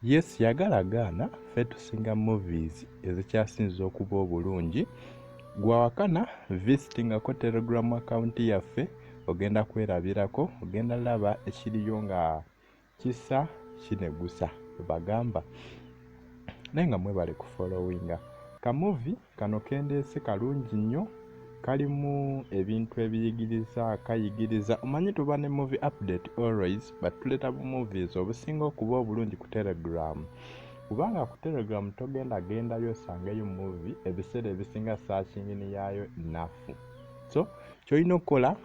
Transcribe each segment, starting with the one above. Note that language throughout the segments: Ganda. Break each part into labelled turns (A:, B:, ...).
A: Yes, yagalagaana ffe tusinga movies ezikyasinza okuba obulungi. Gwawakana visitingako telegram account yaffe ogenda kwerabirako, ogenda laba ekiriyo nga kisa kinegusa bagamba. Naye nga mwebale kufollowinga. Kamuvi kano kendeese kalungi nnyo, kalimu ebintu ebiyigiriza, kayigiriza. Omanyi tuba ne movie update always, but tuleta bu movies obusinga okuba obulungi ku Telegram. Kubanga ku Telegram togenda gendayo osangeyo movie, ebiseera ebisinga searching yaayo nafu. So, kyolina okukola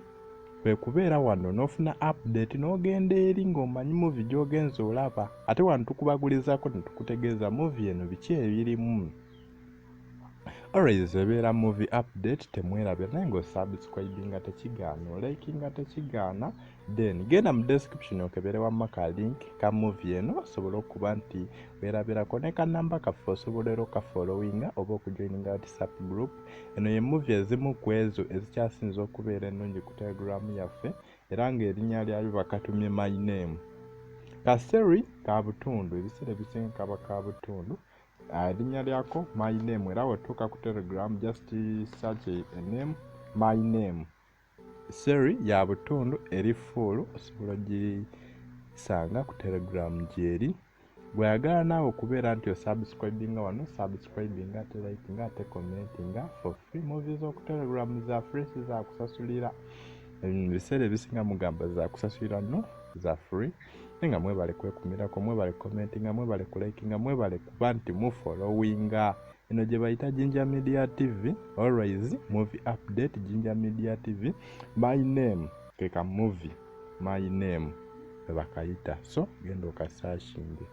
A: kwe kubeera wano n'ofuna update n'ogenda eri ng'omanyi movie gy'ogenza olaba. Ate wano tukubagulizaako ne tukutegeeza movie eno biki ebirimu. Always ebeera movie update temwerabira naye ng'osubscribinga tekigaana, olikinga tekigaana, then genda mu description okebere wamma ka link ka movie eno osobola okuba nti weerabirako ne kanamba kaffe osobola okafollowinga oba okujoininga WhatsApp group. Eno ye movie ezimu ku ezo ezikyasinza okubeera ennungi ku Telegram yaffe era ng'erinnya lyayo bakatumye My Name. Kaseri ka butundu, ebiseera ebisinga kaba ka butundu. Erinnya lyako My Name, era wetuuka ku Telegram just search a name, My Name. Seri ya butundu eri full osobola ogisanga ku Telegram gyeri. Bw'ayagala naawe okubeera nti osubscribinga wano, subscribinga ate likinga ate commentinga for free. Movies ku Telegram za free za kusasulira. Ebiseera ebisinga mugamba za kusasulira no za free. Nga mwebale kwekumirako, mwebale commentinga, mwebale kulikinga, mwebale kuba nti mufollowinga. Eno gye bayita Jinja Media TV, always movie update Jinja Media TV. My Name keka movie, My Name bakayita. So genda okasashinge.